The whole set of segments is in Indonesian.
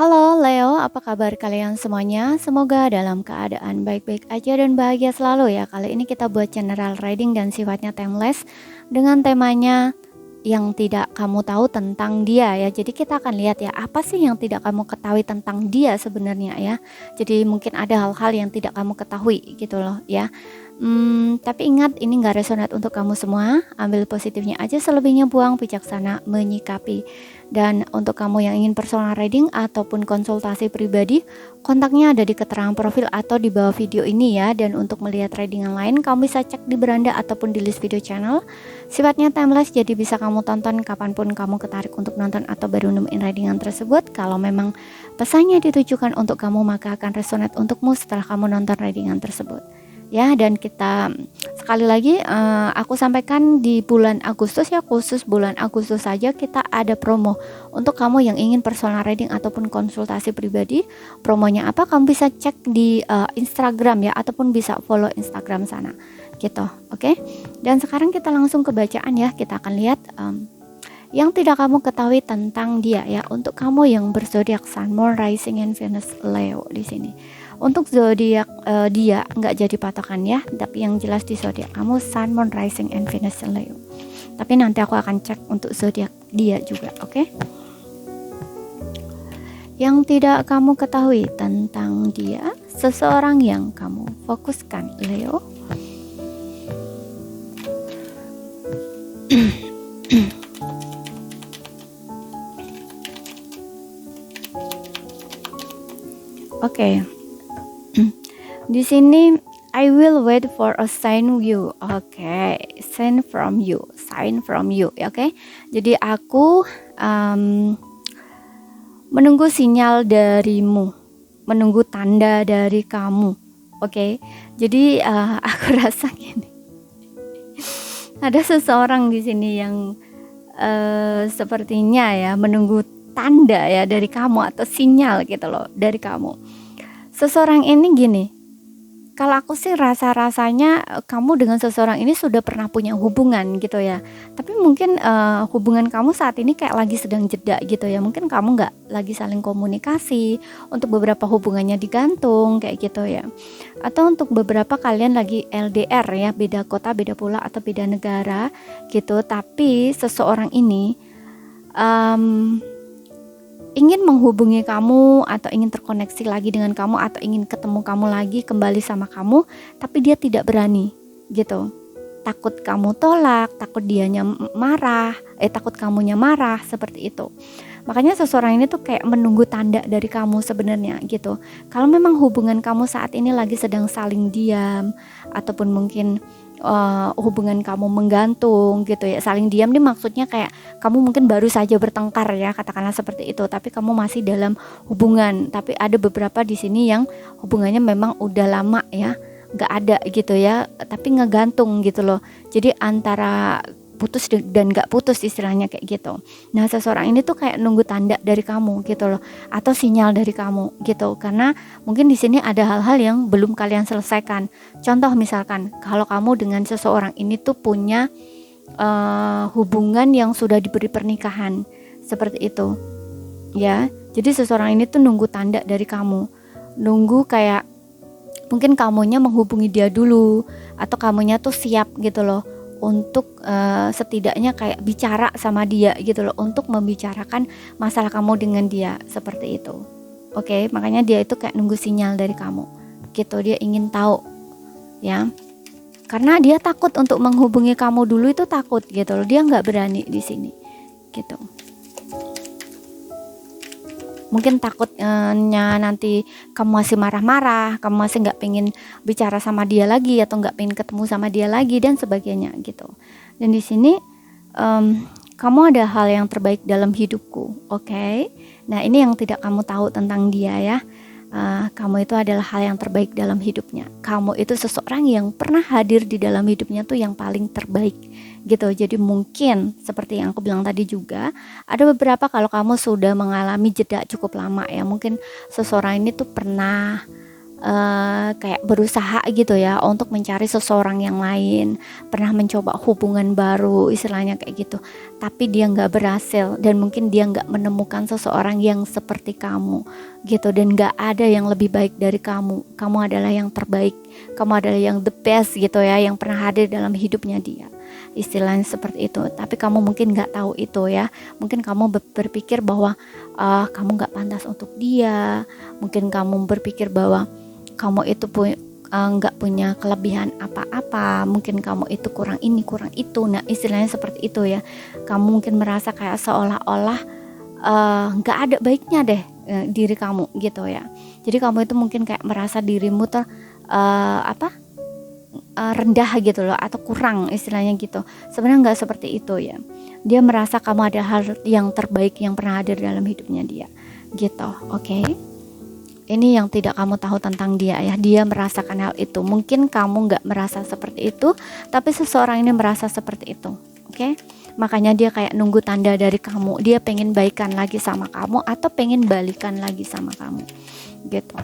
Halo Leo, apa kabar kalian semuanya? Semoga dalam keadaan baik-baik aja dan bahagia selalu ya. Kali ini kita buat general reading dan sifatnya timeless dengan temanya yang tidak kamu tahu tentang dia ya. Jadi kita akan lihat ya, apa sih yang tidak kamu ketahui tentang dia sebenarnya ya. Jadi mungkin ada hal-hal yang tidak kamu ketahui gitu loh ya. Tapi ingat ini nggak resonate untuk kamu semua. Ambil positifnya aja, selebihnya buang, bijaksana menyikapi. Dan untuk kamu yang ingin personal reading ataupun konsultasi pribadi, kontaknya ada di keterangan profil atau di bawah video ini ya. Dan untuk melihat reading yang lain, kamu bisa cek di beranda ataupun di list video channel. Sifatnya timeless, jadi bisa kamu tonton kapanpun kamu ketarik untuk nonton atau baru nemuin readingan tersebut. Kalau memang pesannya ditujukan untuk kamu, maka akan resonate untukmu setelah kamu nonton readingan tersebut. Ya, dan kita sekali lagi aku sampaikan di bulan Agustus ya, khusus bulan Agustus saja kita ada promo untuk kamu yang ingin personal reading ataupun konsultasi pribadi. Promonya apa? Kamu bisa cek di Instagram ya, ataupun bisa follow Instagram sana gitu. Oke. Dan sekarang kita langsung ke bacaan ya. Kita akan lihat yang tidak kamu ketahui tentang dia ya, untuk kamu yang berzodiak Sun, Moon, Rising, and Venus Leo di sini. Untuk zodiak dia nggak jadi patokan ya, tapi yang jelas di zodiak kamu Sun, Moon, Rising, and Venus Leo. Tapi nanti aku akan cek untuk zodiak dia juga, oke? Yang tidak kamu ketahui tentang dia, seseorang yang kamu fokuskan, Leo. Oke. Di sini I will wait for a sign you. Oke, sign from you. Oke. Jadi aku menunggu sinyal darimu, menunggu tanda dari kamu. Oke. Jadi aku rasa gini. Ada seseorang di sini yang sepertinya ya menunggu tanda ya dari kamu atau sinyal gitu loh dari kamu. Seseorang ini gini, kalau aku sih rasa-rasanya kamu dengan seseorang ini sudah pernah punya hubungan gitu ya. Tapi mungkin hubungan kamu saat ini kayak lagi sedang jeda gitu ya. Mungkin kamu nggak lagi saling komunikasi, untuk beberapa hubungannya digantung kayak gitu ya. Atau untuk beberapa kalian lagi LDR ya, beda kota, beda pulau atau beda negara gitu. Tapi seseorang ini ingin menghubungi kamu atau ingin terkoneksi lagi dengan kamu atau ingin ketemu kamu lagi, kembali sama kamu, tapi dia tidak berani gitu. Takut kamu tolak, takut dianya marah, takut kamunya marah, seperti itu. Makanya seseorang ini tuh kayak menunggu tanda dari kamu sebenarnya gitu. Kalau memang hubungan kamu saat ini lagi sedang saling diam, ataupun mungkin hubungan kamu menggantung gitu ya, saling diam nih maksudnya kayak kamu mungkin baru saja bertengkar ya, katakanlah seperti itu, tapi kamu masih dalam hubungan. Tapi ada beberapa di sini yang hubungannya memang udah lama ya nggak ada gitu ya, tapi ngegantung gitu loh. Jadi antara putus dan nggak putus istilahnya kayak gitu. Nah seseorang ini tuh kayak nunggu tanda dari kamu gitu loh, atau sinyal dari kamu gitu, karena mungkin di sini ada hal-hal yang belum kalian selesaikan. Contoh misalkan kalau kamu dengan seseorang ini tuh punya hubungan yang sudah diberi pernikahan seperti itu ya. Jadi seseorang ini tuh nunggu tanda dari kamu, nunggu kayak mungkin kamunya menghubungi dia dulu, atau kamunya tuh siap gitu loh untuk setidaknya kayak bicara sama dia gitu loh, untuk membicarakan masalah kamu dengan dia, seperti itu. Oke, makanya dia itu kayak nunggu sinyal dari kamu gitu, dia ingin tahu ya, karena dia takut untuk menghubungi kamu dulu, itu takut gitu loh, dia nggak berani di sini gitu. Mungkin takutnya nanti kamu masih marah-marah, kamu masih nggak pengen bicara sama dia lagi, atau nggak pengen ketemu sama dia lagi dan sebagainya gitu. Dan di sini kamu ada hal yang terbaik dalam hidupku, oke? Nah ini yang tidak kamu tahu tentang dia ya. Kamu itu adalah hal yang terbaik dalam hidupnya. Kamu itu seseorang yang pernah hadir di dalam hidupnya tuh yang paling terbaik gitu. Jadi mungkin seperti yang aku bilang tadi juga, ada beberapa kalau kamu sudah mengalami jeda cukup lama ya, mungkin seseorang ini tuh pernah kayak berusaha gitu ya untuk mencari seseorang yang lain, pernah mencoba hubungan baru istilahnya kayak gitu, tapi dia nggak berhasil dan mungkin dia nggak menemukan seseorang yang seperti kamu gitu, dan nggak ada yang lebih baik dari kamu. Kamu adalah yang terbaik, kamu adalah yang the best gitu ya, yang pernah hadir dalam hidupnya dia, istilahnya seperti itu. Tapi kamu mungkin nggak tahu itu ya, mungkin kamu berpikir bahwa kamu nggak pantas untuk dia, mungkin kamu berpikir bahwa kamu itu nggak punya kelebihan apa-apa, mungkin kamu itu kurang ini kurang itu. Nah istilahnya seperti itu ya, kamu mungkin merasa kayak seolah-olah nggak ada baiknya deh diri kamu gitu ya. Jadi kamu itu mungkin kayak merasa dirimu rendah gitu loh, atau kurang istilahnya gitu. Sebenarnya nggak seperti itu ya, dia merasa kamu adalah hal yang terbaik yang pernah hadir dalam hidupnya dia gitu. Oke. Ini yang tidak kamu tahu tentang dia ya, dia merasakan hal itu. Mungkin kamu nggak merasa seperti itu, tapi seseorang ini merasa seperti itu. Oke? Makanya dia kayak nunggu tanda dari kamu, dia pengen baikan lagi sama kamu atau pengen balikan lagi sama kamu gitu.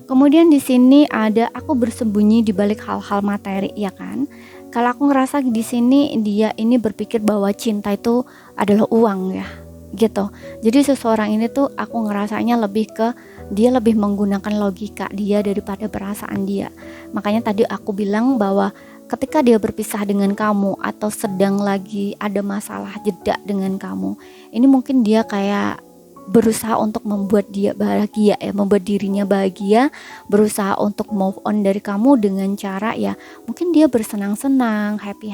Kemudian di sini ada aku bersembunyi di balik hal-hal materi, ya kan? Kalau aku ngerasa di sini dia ini berpikir bahwa cinta itu adalah uang ya, gitu. Jadi seseorang ini tuh aku ngerasanya lebih ke dia lebih menggunakan logika dia daripada perasaan dia. Makanya tadi aku bilang bahwa ketika dia berpisah dengan kamu atau sedang lagi ada masalah jeda dengan kamu, ini mungkin dia kayak berusaha untuk membuat dia bahagia ya, membuat dirinya bahagia, berusaha untuk move on dari kamu dengan cara ya mungkin dia bersenang-senang, happy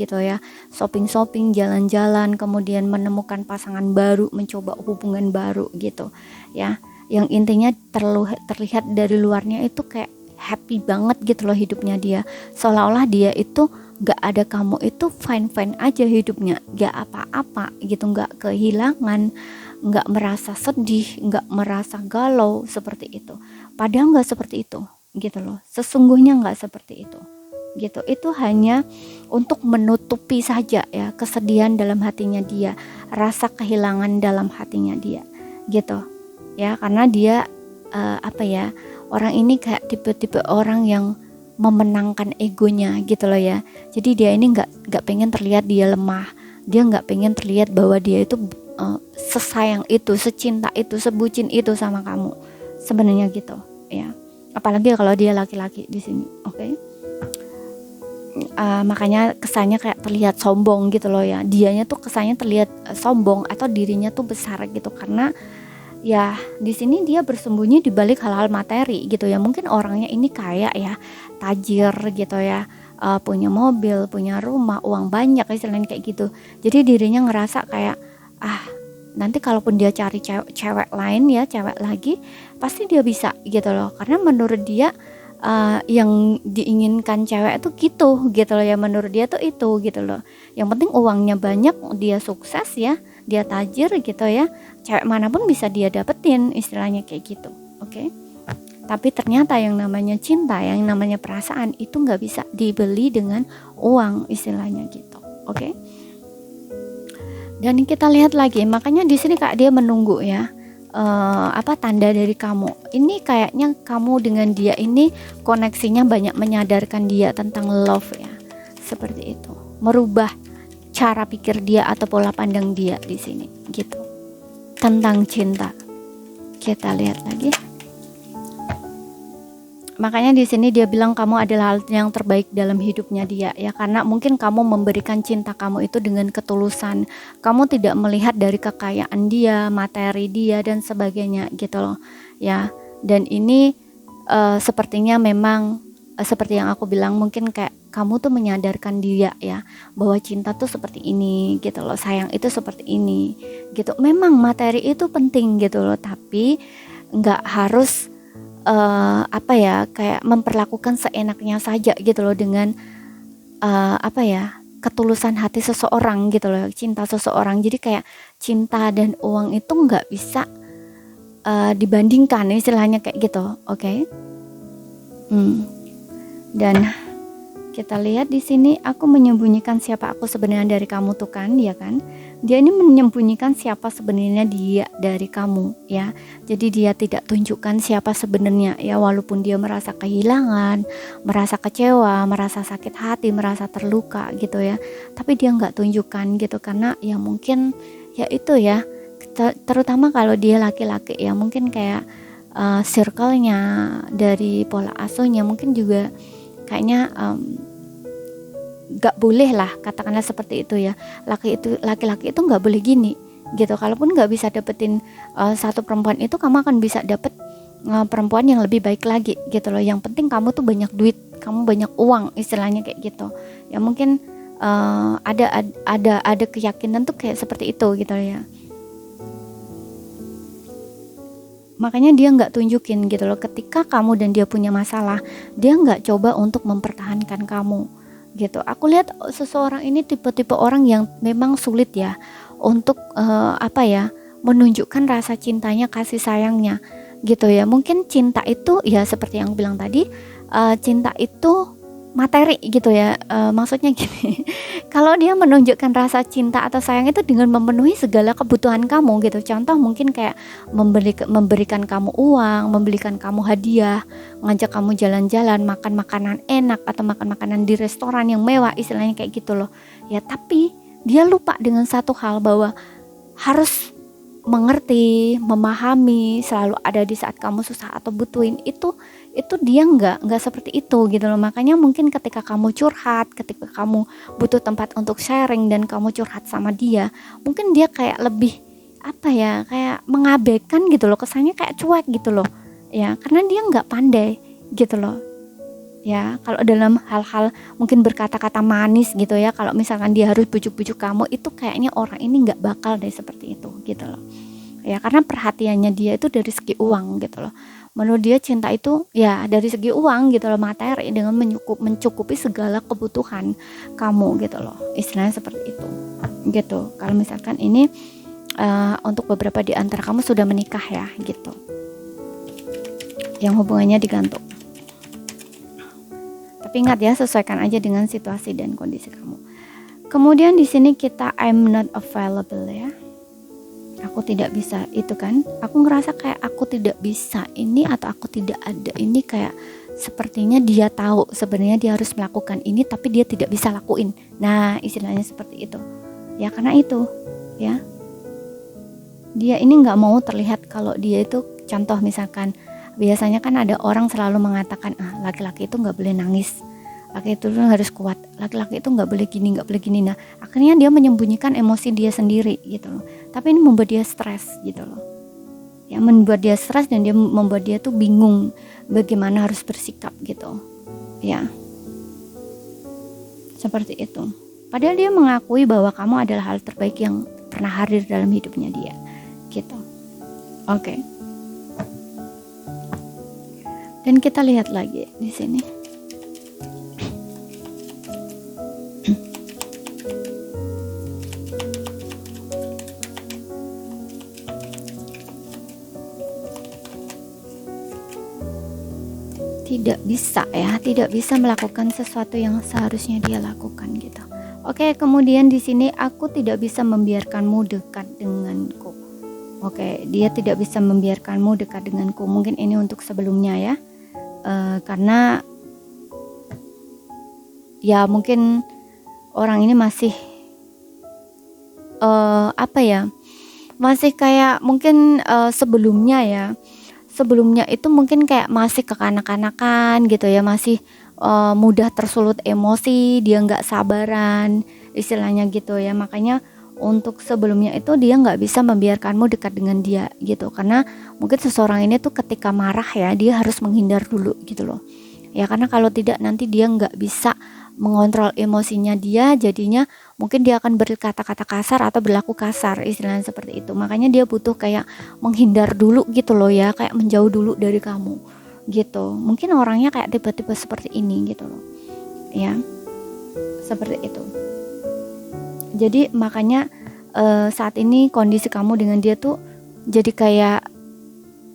gitu ya, shopping, jalan-jalan, kemudian menemukan pasangan baru, mencoba hubungan baru gitu ya, yang intinya terlihat dari luarnya itu kayak happy banget gitu loh hidupnya dia, seolah-olah dia itu gak ada kamu itu fine aja hidupnya, gak apa-apa gitu, gak kehilangan, nggak merasa sedih, nggak merasa galau seperti itu. Padahal nggak seperti itu, gitu loh. Sesungguhnya nggak seperti itu, gitu. Itu hanya untuk menutupi saja ya kesedihan dalam hatinya dia, rasa kehilangan dalam hatinya dia, gitu. Ya karena dia orang ini kayak tipe-tipe orang yang memenangkan egonya, gitu loh ya. Jadi dia ini nggak pengen terlihat dia lemah, dia nggak pengen terlihat bahwa dia itu sesayang itu, secinta itu, sebucin itu sama kamu sebenarnya gitu ya. Apalagi kalau dia laki-laki di sini, oke? Makanya kesannya kayak terlihat sombong gitu loh ya. Dianya tuh kesannya terlihat sombong atau dirinya tuh besar gitu, karena ya di sini dia bersembunyi di balik hal-hal materi gitu ya. Mungkin orangnya ini kaya ya, tajir gitu ya, punya mobil, punya rumah, uang banyak istilahnya kayak gitu. Jadi dirinya ngerasa kayak nanti kalaupun dia cari cewek lain ya, cewek lagi, pasti dia bisa gitu loh, karena menurut dia yang diinginkan cewek itu gitu loh ya, menurut dia tuh itu gitu loh, yang penting uangnya banyak, dia sukses ya, dia tajir gitu ya, cewek manapun bisa dia dapetin istilahnya kayak gitu. Oke? Tapi ternyata yang namanya cinta, yang namanya perasaan itu nggak bisa dibeli dengan uang istilahnya gitu. Oke? Dan kita lihat lagi, makanya di sini Kak dia menunggu ya, tanda dari kamu. Ini kayaknya kamu dengan dia ini koneksinya banyak menyadarkan dia tentang love ya, seperti itu, merubah cara pikir dia atau pola pandang dia di sini gitu tentang cinta. Kita lihat lagi. Makanya di sini dia bilang kamu adalah hal yang terbaik dalam hidupnya dia ya, karena mungkin kamu memberikan cinta kamu itu dengan ketulusan. Kamu tidak melihat dari kekayaan dia, materi dia dan sebagainya gitu loh ya. Dan ini sepertinya memang seperti yang aku bilang, mungkin kayak kamu tuh menyadarkan dia ya bahwa cinta tuh seperti ini gitu loh, sayang itu seperti ini gitu. Memang materi itu penting gitu loh, tapi nggak harus kayak memperlakukan seenaknya saja gitu loh dengan ketulusan hati seseorang gitu loh, cinta seseorang. Jadi kayak cinta dan uang itu nggak bisa dibandingkan istilahnya kayak gitu, oke? Dan kita lihat di sini, aku menyembunyikan siapa aku sebenarnya dari kamu tuh kan, ya kan? Dia ini menyembunyikan siapa sebenarnya dia dari kamu ya. Jadi dia tidak tunjukkan siapa sebenarnya ya, walaupun dia merasa kehilangan, merasa kecewa, merasa sakit hati, merasa terluka gitu ya. Tapi dia nggak tunjukkan gitu, karena ya mungkin ya itu ya, terutama kalau dia laki-laki ya, mungkin kayak circle-nya dari pola asuhnya mungkin juga kayaknya gak boleh lah, katakanlah seperti itu ya. Laki-laki itu nggak boleh gini gitu. Kalaupun nggak bisa dapetin satu perempuan itu, kamu akan bisa dapet perempuan yang lebih baik lagi gitu loh. Yang penting kamu tuh banyak duit, kamu banyak uang, istilahnya kayak gitu ya. Mungkin ada keyakinan tuh kayak seperti itu gitu ya. Makanya dia nggak tunjukin gitu loh. Ketika kamu dan dia punya masalah, dia nggak coba untuk mempertahankan kamu gitu. Aku lihat seseorang ini tipe-tipe orang yang memang sulit ya untuk menunjukkan rasa cintanya, kasih sayangnya gitu ya. Mungkin cinta itu ya seperti yang bilang tadi, cinta itu materi gitu ya. Maksudnya gini, kalau dia menunjukkan rasa cinta atau sayang itu dengan memenuhi segala kebutuhan kamu gitu. Contoh mungkin kayak memberikan kamu uang, membelikan kamu hadiah, ngajak kamu jalan-jalan, makan makanan enak atau makan makanan di restoran yang mewah, istilahnya kayak gitu loh ya. Tapi dia lupa dengan satu hal, bahwa harus mengerti, memahami, selalu ada di saat kamu susah atau butuhin. Itu dia nggak seperti itu gitu loh. Makanya mungkin ketika kamu curhat, ketika kamu butuh tempat untuk sharing dan kamu curhat sama dia, mungkin dia kayak lebih kayak mengabaikan gitu loh, kesannya kayak cuek gitu loh ya, karena dia nggak pandai gitu loh ya. Kalau dalam hal-hal mungkin berkata-kata manis gitu ya, kalau misalkan dia harus bujuk-bujuk kamu, itu kayaknya orang ini nggak bakal deh seperti itu gitu loh ya, karena perhatiannya dia itu dari segi uang gitu loh. Menurut dia cinta itu ya dari segi uang gitu loh, materi, dengan mencukupi segala kebutuhan kamu gitu loh, istilahnya seperti itu gitu. Kalau misalkan ini untuk beberapa di antara kamu sudah menikah ya gitu, yang hubungannya digantung. Tapi ingat ya, sesuaikan aja dengan situasi dan kondisi kamu. Kemudian di sini kita I'm not available ya. Aku tidak bisa, itu kan aku ngerasa kayak aku tidak bisa ini atau aku tidak ada ini, kayak sepertinya dia tahu sebenarnya dia harus melakukan ini tapi dia tidak bisa lakuin. Nah istilahnya seperti itu ya, karena itu ya, dia ini nggak mau terlihat kalau dia itu, contoh misalkan biasanya kan ada orang selalu mengatakan laki-laki itu nggak boleh nangis, laki itu harus kuat, laki-laki itu nggak boleh gini. Nah akhirnya dia menyembunyikan emosi dia sendiri gitu loh. Tapi ini membuat dia stres gitu loh ya, membuat dia stres dan dia membuat dia tuh bingung bagaimana harus bersikap gitu ya, seperti itu. Padahal dia mengakui bahwa kamu adalah hal terbaik yang pernah hadir dalam hidupnya dia gitu. Oke. Dan kita lihat lagi di sini. Tidak bisa melakukan sesuatu yang seharusnya dia lakukan gitu. Oke, kemudian di sini aku tidak bisa membiarkanmu dekat denganku. Oke, dia tidak bisa membiarkanmu dekat denganku. Mungkin ini untuk sebelumnya ya, karena ya mungkin orang ini masih masih kayak mungkin sebelumnya itu mungkin kayak masih kekanak-kanakan gitu ya, masih mudah tersulut emosi, dia nggak sabaran istilahnya gitu ya. Makanya untuk sebelumnya itu dia nggak bisa membiarkanmu dekat dengan dia gitu, karena mungkin seseorang ini tuh ketika marah ya, dia harus menghindar dulu gitu loh ya, karena kalau tidak nanti dia nggak bisa mengontrol emosinya dia, jadinya mungkin dia akan berkata-kata kasar atau berlaku kasar, istilahnya seperti itu. Makanya dia butuh kayak menghindar dulu gitu loh ya, kayak menjauh dulu dari kamu gitu. Mungkin orangnya kayak tipe-tipe seperti ini gitu loh ya, seperti itu. Jadi makanya saat ini kondisi kamu dengan dia tuh jadi kayak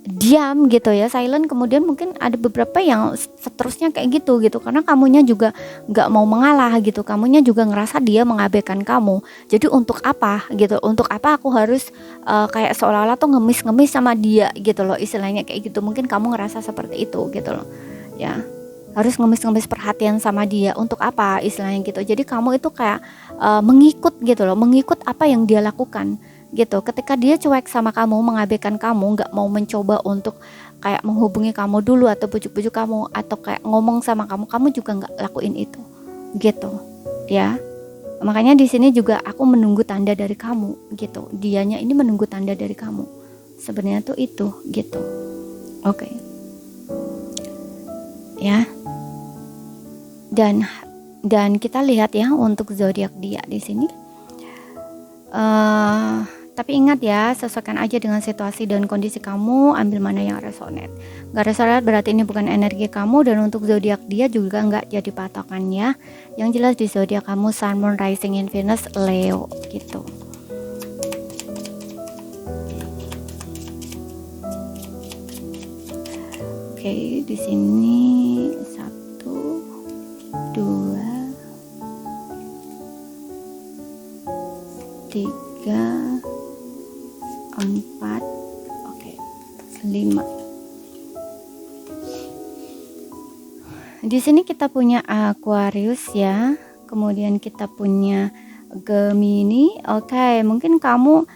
diam gitu ya, silent. Kemudian mungkin ada beberapa yang seterusnya kayak gitu karena kamunya juga nggak mau mengalah gitu, kamunya juga ngerasa dia mengabaikan kamu. Jadi untuk apa gitu, untuk apa aku harus kayak seolah-olah tuh ngemis sama dia gitu loh, istilahnya kayak gitu. Mungkin kamu ngerasa seperti itu gitu loh ya, harus ngemis perhatian sama dia, untuk apa istilahnya gitu. Jadi kamu itu kayak mengikut gitu loh, mengikut apa yang dia lakukan gitu. Ketika dia cuek sama kamu, mengabaikan kamu, nggak mau mencoba untuk kayak menghubungi kamu dulu atau bujuk-bujuk kamu atau kayak ngomong sama kamu, kamu juga nggak lakuin itu gitu ya. Makanya di sini juga aku menunggu tanda dari kamu gitu, dianya ini menunggu tanda dari kamu sebenarnya tuh itu gitu. Oke. Ya, dan kita lihat ya untuk zodiak dia di sini. Tapi ingat ya, sesuaikan aja dengan situasi dan kondisi kamu, ambil mana yang resonate. Gak resonate berarti ini bukan energi kamu, dan untuk zodiak dia juga nggak jadi patokannya. Yang jelas di zodiak kamu Sun, Moon, Rising in Venus, Leo gitu. Oke, di sini 1, 2, 3, 4, oke, 5. Di sini kita punya Aquarius ya, kemudian kita punya Gemini. Oke, mungkin kamu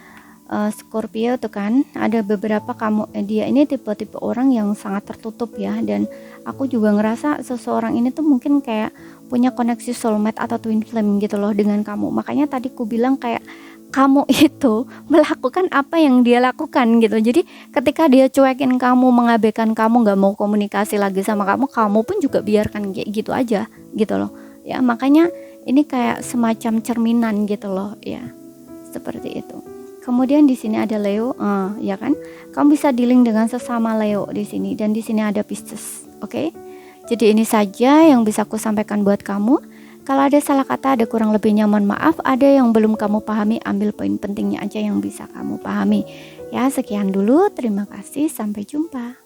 Scorpio tuh kan, ada beberapa kamu dia ini tipe-tipe orang yang sangat tertutup ya, dan aku juga ngerasa seseorang ini tuh mungkin kayak punya koneksi soulmate atau twin flame gitu loh dengan kamu. Makanya tadi aku bilang kayak kamu itu melakukan apa yang dia lakukan gitu. Jadi ketika dia cuekin kamu, mengabaikan kamu, nggak mau komunikasi lagi sama kamu, kamu pun juga biarkan kayak gitu aja gitu loh ya. Makanya ini kayak semacam cerminan gitu loh ya, seperti itu. Kemudian di sini ada Leo, ya kan? Kamu bisa dealing dengan sesama Leo di sini, dan di sini ada Pisces, oke? Jadi ini saja yang bisa aku sampaikan buat kamu. Kalau ada salah kata, ada kurang lebihnya mohon maaf. Ada yang belum kamu pahami, ambil poin pentingnya aja yang bisa kamu pahami. Ya, sekian dulu. Terima kasih. Sampai jumpa.